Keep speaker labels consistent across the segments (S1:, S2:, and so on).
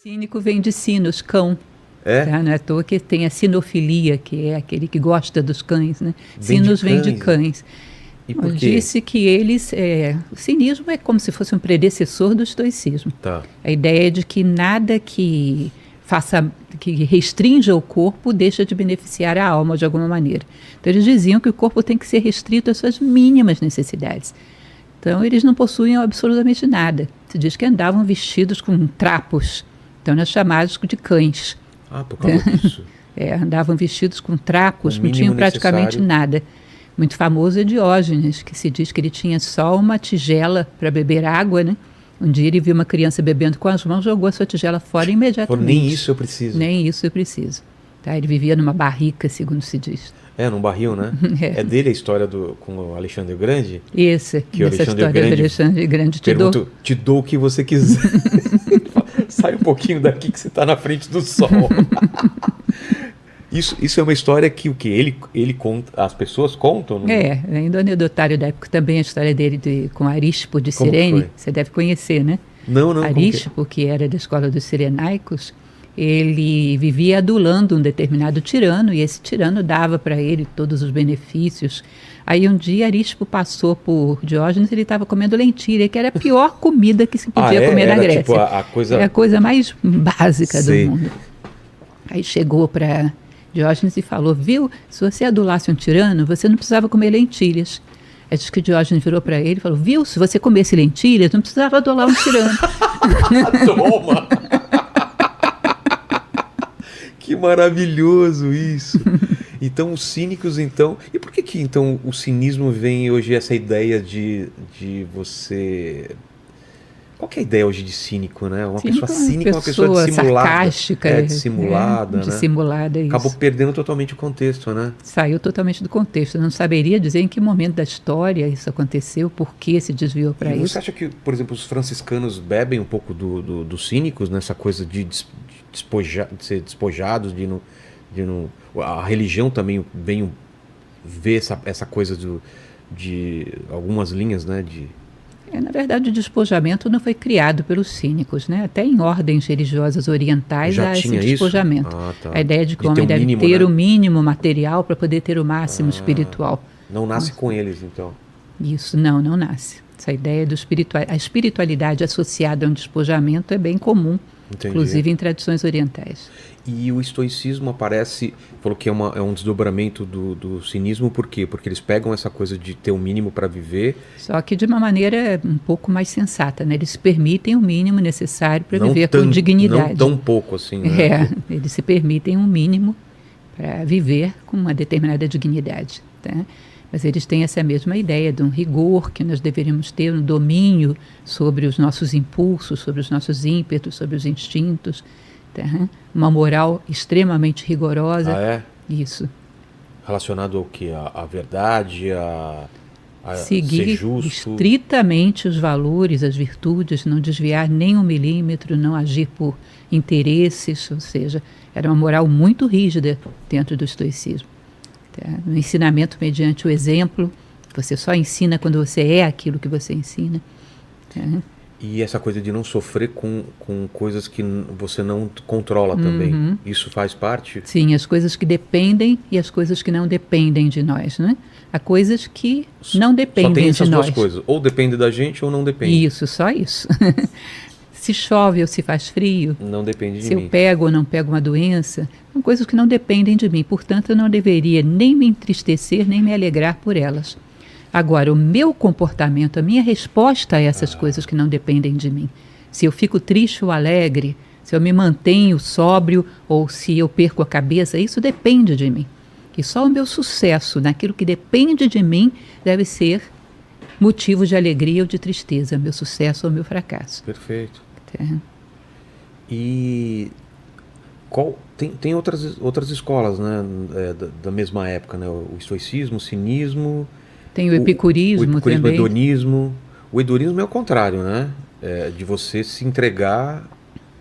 S1: Cínico vem de sinos, cão.
S2: É?
S1: Tá? Não é à toa que tem a sinofilia, que é aquele que gosta dos cães, né?
S2: Vem de
S1: Sinos vem de
S2: cães.
S1: cães.
S2: E por quê?
S1: Disse que eles... o cinismo é como se fosse um predecessor do estoicismo.
S2: Tá.
S1: A ideia é de que nada que restrinja o corpo deixa de beneficiar a alma de alguma maneira. Então eles diziam que o corpo tem que ser restrito às suas mínimas necessidades. Então eles não possuíam absolutamente nada. Se diz que andavam vestidos com trapos. Então eram chamados de cães.
S2: Ah, por causa disso.
S1: Andavam vestidos com trapos,
S2: O
S1: não tinham
S2: mínimo
S1: praticamente
S2: necessário.
S1: nada. Muito famoso é Diógenes, que se diz que ele tinha só uma tigela para beber água, né? Um dia ele viu uma criança bebendo com as mãos, jogou a sua tigela fora imediatamente.
S2: Nem isso eu preciso.
S1: Nem isso eu preciso. Tá? Ele vivia numa barrica, segundo se diz.
S2: Num barril, né?
S1: É.
S2: É dele a história com o Alexandre o Grande?
S1: Essa
S2: Que o Alexandre
S1: história
S2: Grande
S1: do Alexandre Grande
S2: Pergunto, te dou o que você quiser. Sai um pouquinho daqui que você está na frente do sol. Isso é uma história que o que ele conta, as pessoas contam? Não?
S1: Ainda o anedotário da época também a história dele com Arispo de
S2: Como
S1: Cirene,
S2: foi?
S1: você deve conhecer, né?
S2: Não.
S1: Arispo, que era da escola dos Cirenaicos, ele vivia adulando um determinado tirano e esse tirano dava para ele todos os benefícios. Aí um dia Arispo passou por Diógenes e ele estava comendo lentilha, que era a pior comida que se podia comer na
S2: era
S1: Grécia.
S2: Tipo a coisa...
S1: É a coisa mais básica
S2: Sei.
S1: do mundo. Aí chegou para Diógenes e falou, viu, se você adulasse um tirano, você não precisava comer lentilhas. Aí diz que Diógenes virou para ele e falou, viu, se você comesse lentilhas, não precisava adular um tirano.
S2: Toma! Que maravilhoso isso! Então, os cínicos, então... E por que então, o cinismo vem hoje essa ideia de você... Qual que é a ideia hoje de cínico, né? Uma pessoa cínica é uma pessoa dissimulada.
S1: Sarcástica.
S2: Dissimulada, né?
S1: Dissimulada, isso.
S2: Acabou perdendo totalmente o contexto, né?
S1: Saiu totalmente do contexto. Eu não saberia dizer em que momento da história isso aconteceu, por que se desviou para isso.
S2: Você acha que, por exemplo, os franciscanos bebem um pouco dos cínicos nessa coisa de ser despojados, a religião também vem ver essa coisa de algumas linhas, né?
S1: Na verdade, o despojamento não foi criado pelos cínicos, né? Até em ordens religiosas orientais
S2: Já
S1: há esse
S2: tinha isso?
S1: despojamento.
S2: Tá.
S1: A ideia de que
S2: De
S1: o
S2: ter
S1: homem
S2: um
S1: deve
S2: mínimo,
S1: ter
S2: né?
S1: o mínimo material para poder ter o máximo espiritual.
S2: Não nasce com eles, então.
S1: Isso, não nasce. Essa ideia do a espiritualidade associada a um despojamento é bem comum,
S2: Entendi.
S1: inclusive em tradições orientais.
S2: E o estoicismo aparece, falou que é um desdobramento do cinismo, por quê? Porque eles pegam essa coisa de ter o mínimo para viver.
S1: Só que de uma maneira um pouco mais sensata, né? Eles permitem o mínimo necessário para viver com dignidade.
S2: Não tão pouco assim, né?
S1: Eles se permitem um mínimo para viver com uma determinada dignidade, tá? Mas eles têm essa mesma ideia de um rigor que nós deveríamos ter, um domínio sobre os nossos impulsos, sobre os nossos ímpetos, sobre os instintos, tá? Uma moral extremamente rigorosa.
S2: Ah, é?
S1: Isso.
S2: Relacionado ao quê? A verdade, a
S1: seguir
S2: ser justo.
S1: estritamente os valores, as virtudes, não desviar nem um milímetro, não agir por interesses, ou seja, era uma moral muito rígida dentro do estoicismo. Tá? No ensinamento mediante o exemplo, você só ensina quando você é aquilo que você ensina. Tá?
S2: E essa coisa de não sofrer com coisas que você não controla também. Isso faz parte?
S1: Sim, as coisas que dependem e as coisas que não dependem de nós, né? Há coisas que não dependem de nós.
S2: Só tem essas duas coisas, ou depende da gente ou não depende.
S1: Isso, só isso. Se chove ou se faz frio,
S2: não depende de
S1: se
S2: mim.
S1: eu pego ou não pego uma doença, são coisas que não dependem de mim. Portanto, eu não deveria nem me entristecer, nem me alegrar por elas. Agora, o meu comportamento, a minha resposta a essas coisas que não dependem de mim. Se eu fico triste ou alegre, se eu me mantenho sóbrio ou se eu perco a cabeça, isso depende de mim. E só o meu sucesso naquilo que depende de mim deve ser motivo de alegria ou de tristeza, meu sucesso ou meu fracasso.
S2: Perfeito.
S1: Tá?
S2: E tem outras escolas, né, da mesma época, né? O estoicismo, o cinismo...
S1: Tem o epicurismo
S2: também. O hedonismo. O hedonismo é o contrário, né? De você se entregar,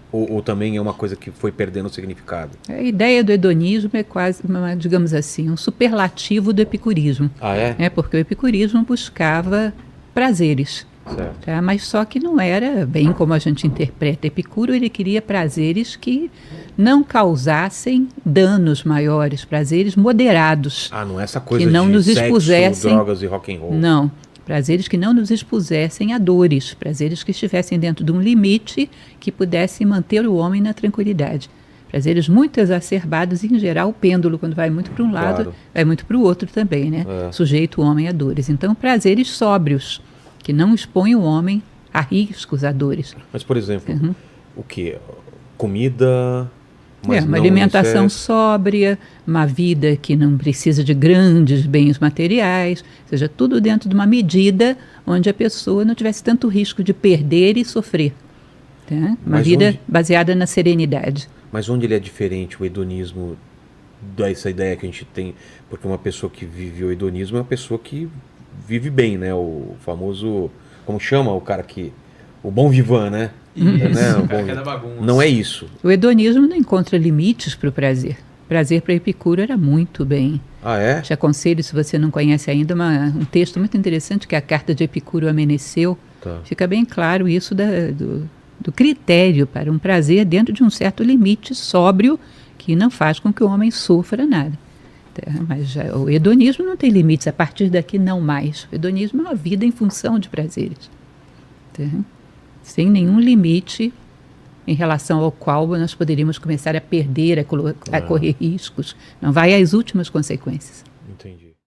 S2: ou também é uma coisa que foi perdendo o significado?
S1: A ideia do hedonismo é quase, digamos assim, um superlativo do epicurismo.
S2: Ah, é?
S1: Porque o epicurismo buscava prazeres.
S2: Certo.
S1: Tá? Mas só que não era bem como a gente interpreta. Epicuro, ele queria prazeres que não causassem danos maiores, prazeres moderados.
S2: Ah, não é essa coisa
S1: que não
S2: de
S1: nos
S2: sexo,
S1: expusessem,
S2: drogas e rock and roll.
S1: não, prazeres que não nos expusessem a dores, prazeres que estivessem dentro de um limite que pudesse manter o homem na tranquilidade. Prazeres muito exacerbados e, em geral, o pêndulo, quando vai muito para um lado,
S2: Claro.
S1: vai muito para o outro também, né?
S2: É.
S1: Sujeito o homem a dores. Então, prazeres sóbrios, que não expõem o homem a riscos, a dores.
S2: Mas, por exemplo,
S1: Uhum.
S2: o quê? Comida, mas
S1: Uma
S2: não
S1: alimentação
S2: excesso.
S1: sóbria, uma vida que não precisa de grandes bens materiais, ou seja, tudo dentro de uma medida onde a pessoa não tivesse tanto risco de perder e sofrer. Tá? Uma
S2: Mas
S1: vida
S2: onde-
S1: baseada na serenidade.
S2: Mas onde ele é diferente, o hedonismo, dessa ideia que a gente tem? Porque uma pessoa que vive o hedonismo é uma pessoa que vive bem, né? O famoso, como chama o cara que... O bom vivant, né?
S3: Isso,
S2: Né? O
S3: o cara
S2: bom-
S3: que é da bagunça.
S2: Não é isso.
S1: O hedonismo não encontra limites para o prazer. Prazer para Epicuro era muito bem.
S2: Ah, é?
S1: Te aconselho, se você não conhece ainda, um texto muito interessante que é a Carta de Epicuro a Meneceu.
S2: Tá.
S1: Fica bem claro isso do critério para um prazer dentro de um certo limite sóbrio que não faz com que o homem sofra nada. Tá? Mas o hedonismo não tem limites, a partir daqui não mais. O hedonismo é uma vida em função de prazeres. Tá? Sem nenhum limite em relação ao qual nós poderíamos começar a perder, a correr riscos. Não vai às últimas consequências.
S2: Entendi.